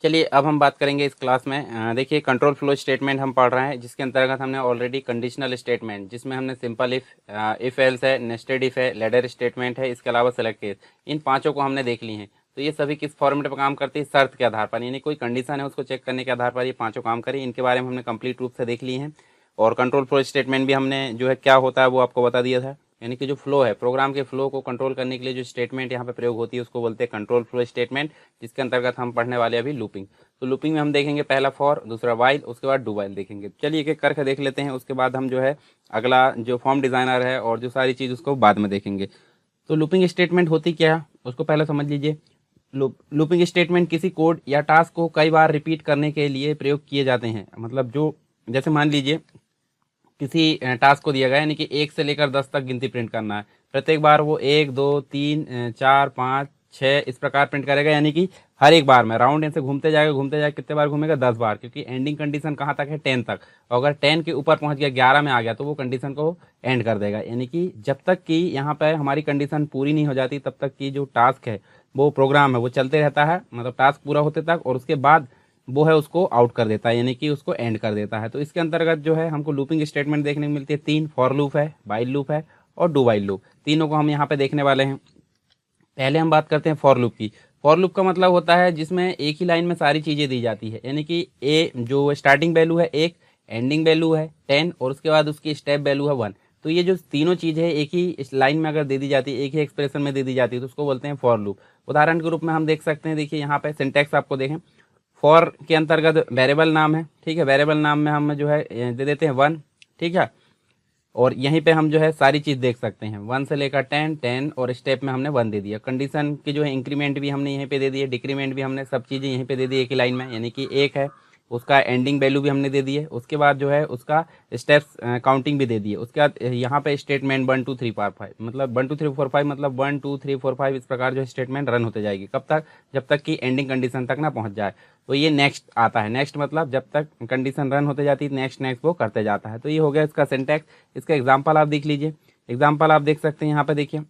चलिए अब हम बात करेंगे इस क्लास में। देखिए कंट्रोल फ्लो स्टेटमेंट हम पढ़ रहे हैं, जिसके अंतर्गत हमने ऑलरेडी कंडीशनल स्टेटमेंट, जिसमें हमने सिंपल इफ एल्स है, नेस्टेड इफ है, लैडर स्टेटमेंट है, इसके अलावा सेलेक्ट केस, इन पांचों को हमने देख ली हैं। तो ये सभी किस फॉर्मेट पर काम करती है? शर्त के आधार पर, यानी कोई कंडीशन है उसको चेक करने के आधार पर ये पांचों काम करें। इनके बारे में हमने कंप्लीट रूप से देख लिए हैं। और कंट्रोल फ्लो स्टेटमेंट भी हमने जो है क्या होता है वो आपको बता दिया था। यानी कि जो फ्लो है, प्रोग्राम के फ्लो को कंट्रोल करने के लिए जो स्टेटमेंट यहाँ पे प्रयोग होती है उसको बोलते हैं कंट्रोल फ्लो स्टेटमेंट, जिसके अंतर्गत हम पढ़ने वाले अभी लूपिंग। तो लूपिंग में हम देखेंगे पहला फॉर, दूसरा वाइल, उसके बाद डू वाइल देखेंगे। चलिए एक एक करके देख लेते हैं, उसके बाद हम जो है अगला जो फॉर्म डिजाइनर है और जो सारी चीज़ उसको बाद में देखेंगे। तो लूपिंग स्टेटमेंट होती क्या है उसको पहले समझ लीजिए। लूपिंग स्टेटमेंट किसी कोड या टास्क को कई बार रिपीट करने के लिए प्रयोग किए जाते हैं। मतलब जो, जैसे मान लीजिए किसी टास्क को दिया गया, यानी कि 1 से लेकर 10 तक गिनती प्रिंट करना है। प्रत्येक बार वो 1 2 3 4 5 6 इस प्रकार प्रिंट करेगा, यानी कि हर एक बार में राउंड ऐसे घूमते जाएगा, कितने बार घूमेगा? 10 बार, क्योंकि एंडिंग कंडीशन कहाँ तक है? 10 तक। और अगर 10 के ऊपर पहुंच गया, 11 में आ गया, तो वो कंडीशन को एंड कर देगा। यानी कि जब तक कि यहाँ पर हमारी कंडीशन पूरी नहीं हो जाती तब तक की जो टास्क है, वो प्रोग्राम है, वो चलते रहता है, मतलब टास्क पूरा होते तक। और उसके बाद वो है उसको आउट कर देता है, यानी कि उसको एंड कर देता है। तो इसके अंतर्गत जो है हमको लूपिंग स्टेटमेंट देखने को मिलती है तीन। फॉर लूप है, वाइल लूप है और डू वाइल लूप। तीनों को हम यहाँ पे देखने वाले हैं। पहले हम बात करते हैं फॉर लूप की। फॉर लूप का मतलब होता है जिसमें एक ही लाइन में सारी चीज़ें दी जाती है, यानी कि ए जो स्टार्टिंग वैल्यू है 1, एंडिंग वैल्यू है 10 और उसके बाद उसकी स्टेप वैल्यू है 1। तो ये जो तीनों चीज़ें है एक ही इस लाइन में अगर दे दी जाती है, एक ही एक्सप्रेशन में दे दी जाती है, तो उसको बोलते हैं फॉर लूप। उदाहरण के रूप में हम देख सकते हैं, देखिए यहाँ पे सिंटैक्स आपको देखें। फॉर के अंतर्गत वेरिएबल नाम है, ठीक है, वेरिएबल नाम में हम जो है दे देते हैं 1, ठीक है। और यहीं पे हम जो है सारी चीज़ देख सकते हैं, 1 से लेकर 10 और स्टेप में हमने 1 दे दिया। कंडीशन की जो है इंक्रीमेंट भी हमने यहीं पे दे दी है, डिक्रीमेंट भी हमने, सब चीज़ें यहीं पे दे दी एक ही लाइन में, यानी कि एक है। उसका एंडिंग वैल्यू भी हमने दे दी है। उसके बाद जो है उसका स्टेप्स काउंटिंग भी दे दी है। उसके बाद यहाँ पे स्टेटमेंट 1 2 3 4 5, मतलब 1 2 3 4 5, मतलब 1 2 3 4 5 इस प्रकार जो है स्टेटमेंट रन होते जाएगी। कब तक? जब तक कि एंडिंग कंडीशन तक ना पहुँच जाए। तो ये नेक्स्ट आता है। नेक्स्ट मतलब जब तक कंडीशन रन होते जाती है, नेक्स्ट नेक्स्ट वो करते जाता है। तो ये हो गया इसका सिंटैक्स। इसका एग्जाम्पल आप देख लीजिए। एग्जाम्पल आप देख सकते हैं यहाँ पे, देखिए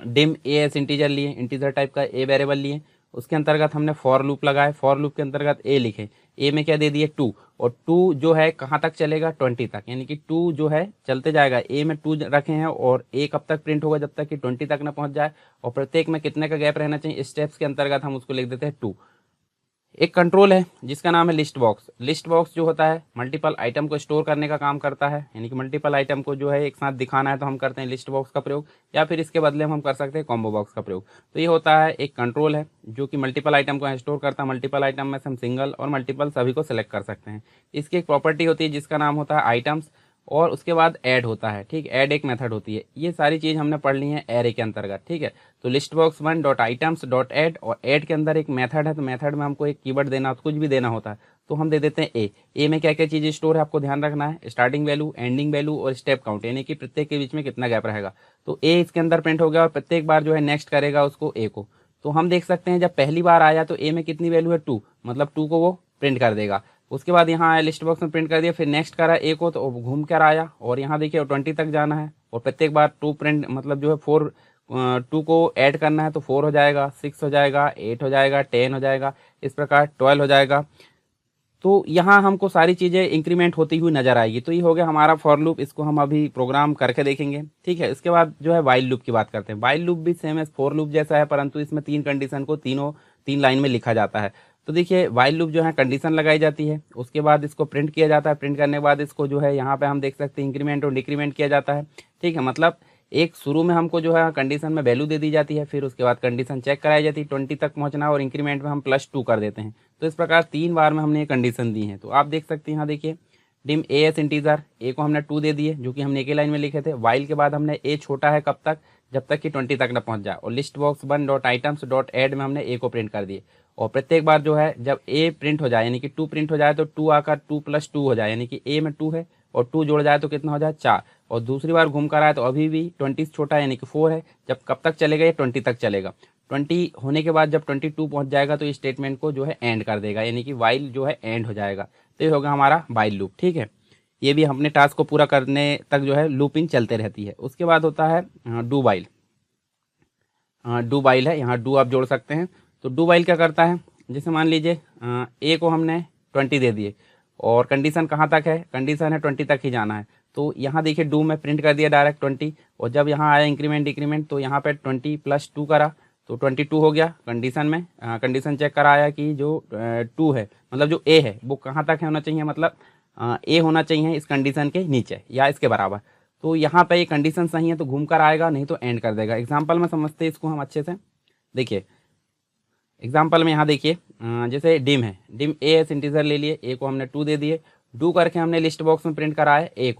डिम ए एस इंटीजर लिए, इंटीजर टाइप का ए वेरिएबल लिए। उसके अंतर्गत हमने फॉर लूप लगाए। फॉर लूप के अंतर्गत ए लिखे। ए में क्या दे दिए? 2। और 2 जो है कहाँ तक चलेगा? 20 तक, यानी कि 2 जो है चलते जाएगा। ए में 2 रखे हैं और ए कब तक प्रिंट होगा? जब तक कि 20 तक ना पहुंच जाए। और प्रत्येक में कितने का गैप रहना चाहिए? स्टेप्स के अंतर्गत हम उसको लिख देते हैं 2। एक कंट्रोल है जिसका नाम है लिस्ट बॉक्स। लिस्ट बॉक्स जो होता है मल्टीपल आइटम को स्टोर करने का काम करता है, यानी कि मल्टीपल आइटम को जो है एक साथ दिखाना है तो हम करते हैं लिस्ट बॉक्स का प्रयोग, या फिर इसके बदले में हम कर सकते हैं कॉम्बो बॉक्स का प्रयोग। तो ये होता है एक कंट्रोल है जो कि मल्टीपल आइटम को स्टोर करता है। मल्टीपल आइटम में से हम सिंगल और मल्टीपल सभी को सिलेक्ट कर सकते हैं। इसकी एक प्रॉपर्टी होती है जिसका नाम होता है आइटम्स, और उसके बाद ऐड होता है, ठीक। ऐड एक मेथड होती है। ये सारी चीज़ हमने पढ़ ली है एरे के अंतर्गत, ठीक है। तो list box 1 dot items dot add, और ऐड के अंदर एक मेथड है, तो मेथड में हमको एक कीवर्ड देना, कुछ भी देना होता है, तो हम दे देते हैं ए। ए में क्या क्या चीज़ें स्टोर है आपको ध्यान रखना है? स्टार्टिंग वैल्यू, एंडिंग वैल्यू और स्टेप काउंट, यानी कि प्रत्येक के बीच में कितना गैप रहेगा। तो ए इसके अंदर प्रिंट हो गया और प्रत्येक बार जो है नेक्स्ट करेगा उसको ए को। तो हम देख सकते हैं जब पहली बार आया तो ए में कितनी वैल्यू है? 2, मतलब 2 को वो प्रिंट कर देगा। उसके बाद यहाँ आया लिस्ट बॉक्स में प्रिंट कर दिया, फिर नेक्स्ट करा ए को तो घूम कर आया और यहाँ देखिए 20 तक जाना है। और प्रत्येक बार 2 प्रिंट, मतलब जो है 4 2 को ऐड करना है तो 4 हो जाएगा, 6 हो जाएगा, 8 हो जाएगा, 10 हो जाएगा, इस प्रकार 12 हो जाएगा। तो यहाँ हमको सारी चीज़ें इंक्रीमेंट होती हुई नजर आएगी। तो ये हो गया हमारा फॉर लूप। इसको हम अभी प्रोग्राम करके देखेंगे, ठीक है। इसके बाद जो है वाइल लूप की बात करते हैं। वाइल लूप भी सेम एज फॉर लूप जैसा है, परंतु इसमें 3 कंडीशन को तीन लाइन में लिखा जाता है। तो देखिए वाइल लूप जो है कंडीशन लगाई जाती है, उसके बाद इसको प्रिंट किया जाता है। प्रिंट करने के बाद इसको जो है यहाँ पे हम देख सकते हैं इंक्रीमेंट और डिक्रीमेंट किया जाता है, ठीक है। मतलब एक शुरू में हमको जो है कंडीशन में वैल्यू दे दी जाती है, फिर उसके बाद कंडीशन चेक कराई जाती है 20 तक पहुंचना, और इंक्रीमेंट में हम +2 कर देते हैं। तो इस प्रकार 3 बार में हमने ये कंडीशन दी है। तो आप देख सकते हैं यहाँ देखिए डिम ए एस इंटीजर, ए को हमने 2 दे दिए जो कि हमने एक ही लाइन में लिखे थे। वाइल के बाद हमने ए छोटा है कब तक? जब तक कि 20 तक न पहुंच जाए। और list box 1 dot items dot add में हमने ए को प्रिंट कर दिए। और प्रत्येक बार जो है जब ए प्रिंट हो जाए, यानी कि 2 प्रिंट हो जाए, तो 2 आकर 2 + 2 हो जाए, यानी कि ए में 2 है और 2 जोड़ जाए तो कितना हो जाए? 4। और दूसरी बार घूम कर आए तो अभी भी 20 छोटा है, यानी कि 4 है। जब कब तक चलेगा? ये 20 तक चलेगा। 20 होने के बाद जब 22 पहुंच जाएगा तो इस स्टेटमेंट को जो है एंड कर देगा, यानी कि वाइल जो है एंड हो जाएगा। तो ये होगा हमारा वाइल लूप, ठीक है। ये भी अपने टास्क को पूरा करने तक जो है लूपिंग चलते रहती है। उसके बाद होता है डू वाइल। डू वाइल है, यहाँ डू आप जोड़ सकते हैं। तो डू वाइल क्या करता है? जैसे मान लीजिए ए को हमने 20 दे दिए और कंडीशन कहाँ तक है, कंडीशन है 20 तक ही जाना है। तो यहाँ देखिए डू में प्रिंट कर दिया डायरेक्ट 20, और जब यहाँ आया इंक्रीमेंट डिक्रीमेंट तो यहाँ पे 20 + 2 करा तो 22 हो गया। कंडीशन में कंडीशन चेक कराया कि जो 2 है मतलब जो ए है वो कहाँ तक है होना चाहिए, मतलब ए होना चाहिए इस कंडीशन के नीचे या इसके बराबर। तो यहाँ पे ये कंडीशन सही है तो घूम कर आएगा, नहीं तो एंड कर देगा। एग्जाम्पल में समझते हैं इसको हम अच्छे से। देखिए एग्जाम्पल में यहाँ देखिए जैसे डिम है, डिम ए एस इंटीजर ले लिए, ए को हमने 2 दे दिए, डू करके हमने लिस्ट बॉक्स में प्रिंट करा है ए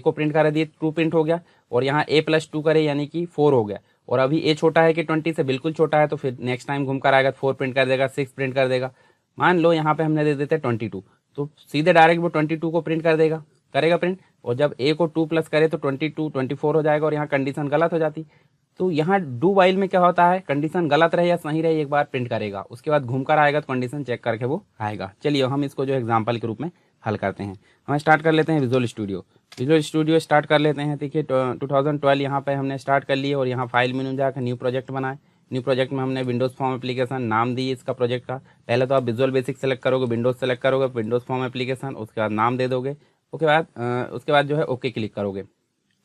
को प्रिंट करा दिए, 2 प्रिंट हो गया, और यहाँ ए + 2 करे यानी कि 4 हो गया। और अभी ए छोटा है कि 20 से बिल्कुल छोटा है, तो फिर नेक्स्ट टाइम घूम कर आएगा 4 प्रिंट कर देगा, 6 प्रिंट कर देगा। मान लो यहाँ पे हमने दे देते 22, तो सीधे डायरेक्ट वो 22 को प्रिंट कर देगा, करेगा प्रिंट। और जब ए को 2 + करे तो 22 24 हो जाएगा, और यहाँ कंडीशन गलत हो जाती। तो यहाँ डू वाइल में क्या होता है, कंडीशन गलत रहे या सही रहे एक बार प्रिंट करेगा, उसके बाद घूम कर आएगा तो कंडीशन चेक करके वो आएगा। चलिए हम इसको जो एग्जाम्पल के रूप में हल करते हैं। हम स्टार्ट कर लेते हैं विजुअल स्टूडियो स्टार्ट कर लेते हैं। देखिए 2012 यहाँ पे हमने स्टार्ट कर लिए, और यहाँ फाइल मेनू जाकर न्यू प्रोजेक्ट बनाए। न्यू प्रोजेक्ट में हमने विंडोज़ फॉर्म एप्लीकेशन नाम दी इसका प्रोजेक्ट का। पहले तो आप विजुअल बेसिक सेलेक्ट करोगे, विंडोज़ सेलेक्ट करोगे, विंडोज़ फॉर्म एप्लीकेशन, उसके बाद नाम दे दोगे। उसके बाद जो है ओके क्लिक करोगे।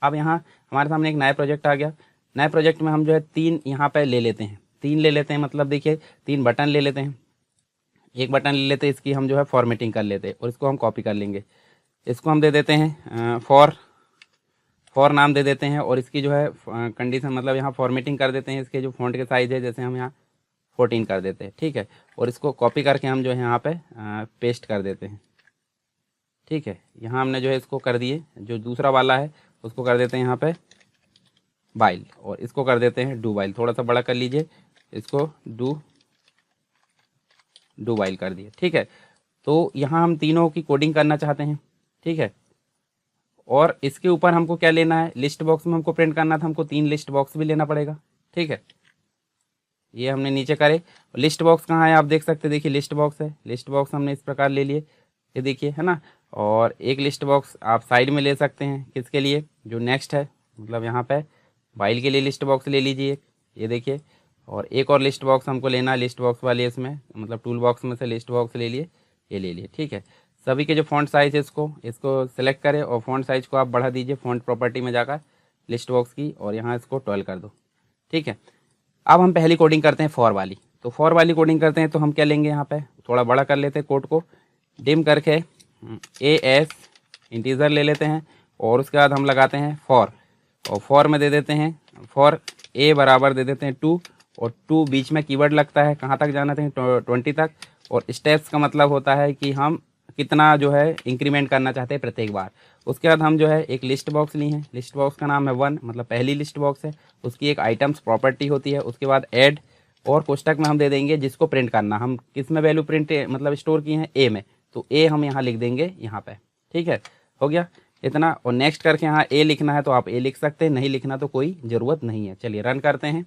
अब यहाँ हमारे सामने एक नया प्रोजेक्ट आ गया। नए प्रोजेक्ट में हम जो है 3 यहाँ पे ले लेते हैं, 3 ले लेते हैं, मतलब देखिए 3 बटन ले लेते हैं। एक बटन ले लेते हैं, इसकी हम जो है फॉर्मेटिंग कर लेते हैं, और इसको हम कॉपी कर लेंगे। इसको हम दे देते हैं फॉर नाम दे देते हैं, और इसकी जो है कंडीशन मतलब यहाँ फॉर्मेटिंग कर देते हैं। इसके जो फॉन्ट के साइज़ है जैसे हम यहाँ 14 कर देते हैं, ठीक है। और इसको कॉपी करके हम जो है यहाँ पे पेस्ट कर देते हैं, ठीक है। यहाँ हमने जो है इसको कर दिए, जो दूसरा वाला है उसको कर देते हैं यहाँ पे वाइल, और इसको कर देते हैं डू वाइल। थोड़ा सा बड़ा कर लीजिए, इसको डू वाइल कर दिए, ठीक है। तो यहाँ हम तीनों की कोडिंग करना चाहते हैं, ठीक है। और इसके ऊपर हमको क्या लेना है, लिस्ट बॉक्स में हमको प्रिंट करना था, हमको 3 लिस्ट बॉक्स भी लेना पड़ेगा, ठीक है। ये हमने नीचे करे। लिस्ट बॉक्स कहाँ है आप देख सकते हैं, देखिए लिस्ट बॉक्स है। लिस्ट बॉक्स हमने इस प्रकार ले लिए, ये देखिए है ना। और एक लिस्ट बॉक्स आप साइड में ले सकते हैं, किसके लिए, जो नेक्स्ट है, मतलब यहाँ पे वाइल के लिए लिस्ट बॉक्स ले लीजिए, ये देखिए। और एक और लिस्ट बॉक्स हमको लेना है, लिस्ट बॉक्स वाले इसमें मतलब टूल बॉक्स में से लिस्ट बॉक्स ले लिए, ये ले लिए, ठीक है। सभी के जो फॉन्ट साइज है इसको सेलेक्ट करें, और फॉन्ट साइज को आप बढ़ा दीजिए फॉन्ट प्रॉपर्टी में जाकर लिस्ट बॉक्स की, और यहाँ इसको 12 कर दो, ठीक है। अब हम पहली कोडिंग करते हैं फॉर वाली। तो फॉर वाली कोडिंग करते हैं तो हम क्या लेंगे, यहाँ पे थोड़ा बड़ा कर लेते हैं कोड को, डिम करके AS इंटीजर ले लेते हैं, और उसके बाद हम लगाते हैं फॉर, और फॉर में दे देते हैं फॉर A बराबर दे देते हैं 2, और 2 बीच में कीवर्ड लगता है, कहाँ तक जाना चाहिए 20 तक। और स्टेप्स का मतलब होता है कि हम कितना जो है इंक्रीमेंट करना चाहते हैं प्रत्येक बार। उसके बाद हम जो है एक लिस्ट बॉक्स ली है, लिस्ट बॉक्स का नाम है 1, मतलब पहली लिस्ट बॉक्स है, उसकी एक आइटम्स प्रॉपर्टी होती है। उसके बाद ऐड, और कोष्टक में हम दे देंगे जिसको प्रिंट करना, हम किस में वैल्यू प्रिंट मतलब स्टोर की है, A में, तो A हम यहाँ लिख देंगे यहाँ पे, ठीक है। हो गया इतना। और नेक्स्ट करके यहाँ A लिखना है तो आप A लिख सकते हैं, नहीं लिखना तो कोई ज़रूरत नहीं है। चलिए रन करते हैं।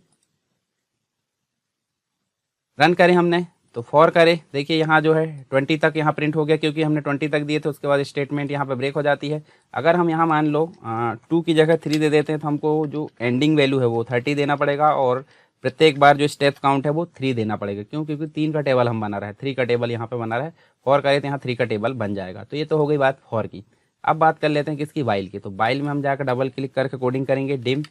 रन करें हमने तो फॉर करें, देखिए यहाँ जो है 20 तक यहाँ प्रिंट हो गया, क्योंकि हमने 20 तक दिए थे। उसके बाद स्टेटमेंट यहाँ पे ब्रेक हो जाती है। अगर हम यहाँ मान लो 2 की जगह 3 दे देते हैं तो हमको जो एंडिंग वैल्यू है वो 30 देना पड़ेगा, और प्रत्येक बार जो स्टेप काउंट है वो 3 देना पड़ेगा। क्यों, क्योंकि 3 का टेबल हम बना रहे हैं, 3 का टेबल यहाँ पे बना रहा है। फॉर करें तो यहाँ 3 का टेबल बन जाएगा। तो ये तो हो गई बात फॉर की। अब बात कर लेते हैं किसकी, वाइल की। तो वाइल में हम जाकर डबल क्लिक करके कोडिंग करेंगे, डिम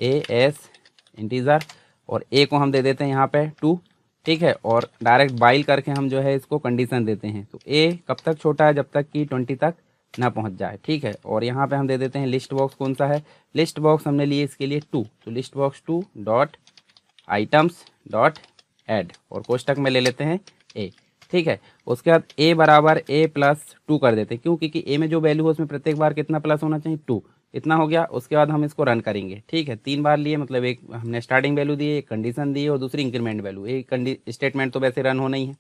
AS इंटीजर, और A को हम दे देते हैं यहाँ पे 2, ठीक है। और डायरेक्ट वाइल करके हम जो है इसको कंडीशन देते हैं। तो A कब तक छोटा है, जब तक कि 20 तक ना पहुंच जाए, ठीक है। और यहाँ पे हम दे देते हैं लिस्ट बॉक्स कौन सा है, लिस्ट बॉक्स हमने लिए इसके लिए 2, तो list box 2 dot items dot add, और कोष्टक में ले लेते हैं A, ठीक है। उसके बाद A बराबर A + 2 कर देते हैं, क्यों, क्योंकि A में जो वैल्यू है उसमें प्रत्येक बार कितना प्लस होना चाहिए, 2, इतना हो गया। उसके बाद हम इसको रन करेंगे, ठीक है। 3 बार लिए, मतलब एक हमने स्टार्टिंग वैल्यू दी, एक कंडीशन दी और दूसरी इंक्रीमेंट वैल्यू। एक स्टेटमेंट तो वैसे रन होना ही है,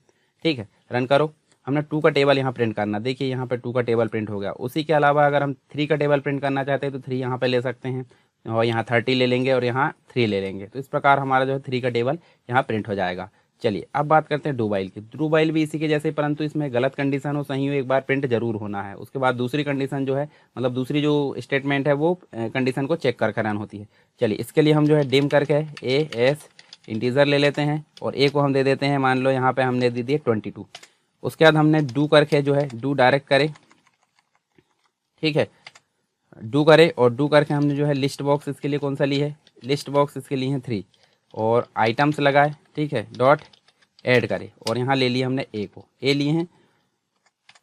ठीक है। रन करो। हमने 2 का टेबल यहाँ प्रिंट करना, देखिए यहाँ पे 2 का टेबल प्रिंट हो गया। उसी के अलावा अगर हम 3 का टेबल प्रिंट करना चाहते हैं तो 3 यहाँ पे ले सकते हैं, और यहाँ 30 ले लेंगे, और यहाँ 3 ले लेंगे। तो इस प्रकार हमारा जो है 3 का टेबल यहाँ प्रिंट हो जाएगा। चलिए अब बात करते हैं डू वाइल की। डू वाइल भी इसी के जैसे, परंतु इसमें गलत कंडीशन हो सही हो एक बार प्रिंट जरूर होना है। उसके बाद दूसरी कंडीशन जो है, मतलब दूसरी जो स्टेटमेंट है वो कंडीशन को चेक कर रन होती है। चलिए इसके लिए हम जो है डिम करके AS इंटीजर ले लेते हैं और ए को हम दे देते हैं, मान लो यहाँ पे हमने दे दिए 22। उसके बाद हमने डू करके जो है डू डायरेक्ट करे, ठीक है, डू करे और डू करके हमने जो है लिस्ट बॉक्स इसके लिए कौन सा ली है, लिस्ट बॉक्स इसके लिए है 3 और आइटम्स लगाए, ठीक है, डॉट ऐड करे और यहाँ ले लिए हमने ए को, ए लिए हैं।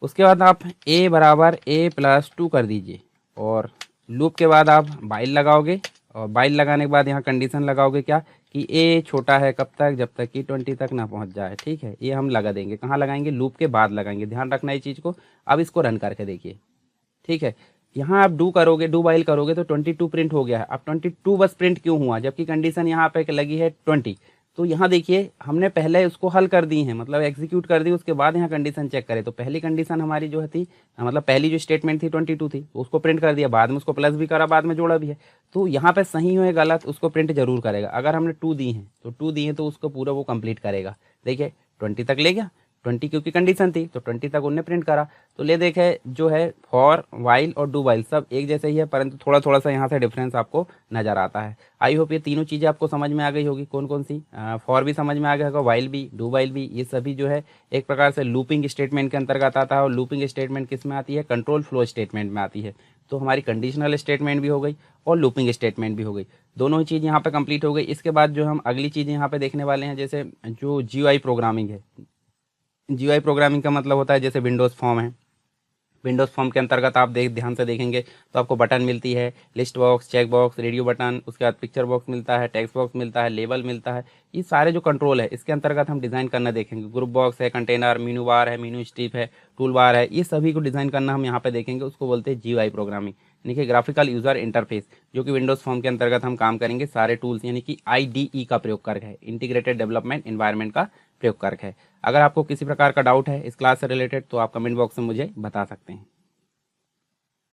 उसके बाद आप ए बराबर ए प्लस 2 कर दीजिए और लूप के बाद आप बाइल लगाओगे और बाइल लगाने के बाद यहाँ कंडीशन लगाओगे क्या कि ए छोटा है कब तक, जब तक कि 20 तक ना पहुँच जाए, ठीक है। ये हम लगा देंगे, कहाँ लगाएंगे, लूप के बाद लगाएंगे, ध्यान रखना ये चीज़ को। अब इसको रन करके देखिए, ठीक है, यहाँ आप डू करोगे, डू बाइल करोगे तो 22 प्रिंट हो गया है। अब 22 बस प्रिंट क्यों हुआ, जबकि कंडीशन यहाँ पे लगी है 20। तो यहाँ देखिए हमने पहले उसको हल कर दी है, मतलब एग्जीक्यूट कर दी, उसके बाद यहाँ कंडीशन चेक करें तो पहली कंडीशन हमारी जो थी, मतलब पहली जो स्टेटमेंट थी 22 थी, तो उसको प्रिंट कर दिया, बाद में उसको प्लस भी करा, बाद में जोड़ा भी है। तो यहाँ पे सही हो या गलत उसको प्रिंट जरूर करेगा। अगर हमने 2 दी है तो 2 दी है तो उसको पूरा वो कंप्लीट करेगा। देखिए 20 तक ले गया, 20 क्योंकि कंडीशन थी तो 20 तक उन्होंने प्रिंट करा। तो ले देखे जो है फॉर वाइल और डू वाइल सब एक जैसे ही है, परंतु थोड़ा थोड़ा सा यहाँ से डिफरेंस आपको नजर आता है। आई होप ये तीनों चीज़ें आपको समझ में आ गई होगी। कौन कौन सी, फॉर भी समझ में आ गया होगा, वाइल भी, डू वाइल भी, ये सभी जो है एक प्रकार से लूपिंग स्टेटमेंट के अंतर्गत आता है। और लूपिंग स्टेटमेंट किस में आती है, कंट्रोल फ्लो स्टेटमेंट में आती है। तो हमारी कंडीशनल स्टेटमेंट भी हो गई और लूपिंग स्टेटमेंट भी हो गई, दोनों ही चीज़ यहाँ पे कंप्लीट हो गई। इसके बाद जो हम अगली चीज़ यहाँ पे देखने वाले हैं, जैसे जो GUI प्रोग्रामिंग है। GUI प्रोग्रामिंग का मतलब होता है जैसे विंडोज़ फॉर्म है, विंडोज़ फॉर्म के अंतर्गत आप ध्यान से देखेंगे तो आपको बटन मिलती है, list box, check box, radio button, उसके बाद पिक्चर बॉक्स मिलता है, टेक्स्ट बॉक्स मिलता है, लेबल मिलता है। ये सारे जो कंट्रोल है इसके अंतर्गत हम डिज़ाइन करना देखेंगे। ग्रुप बॉक्स है, कंटेनर, मीनू बार है, मीनू स्ट्रिप है, टूल बार है, ये सभी को डिज़ाइन करना हम यहाँ पे देखेंगे। उसको बोलते हैं GUI प्रोग्रामिंग, यानी कि ग्राफिकल यूज़र इंटरफेस, जो कि विंडोज़ फॉर्म के अंतर्गत हम काम करेंगे सारे टूल्स, यानी कि IDE का प्रयोग करके है, इंटीग्रेटेड डेवलपमेंट एनवायरनमेंट का प्रयोग करके है। अगर आपको किसी प्रकार का डाउट है इस क्लास से रिलेटेड तो आप कमेंट बॉक्स में मुझे बता सकते हैं।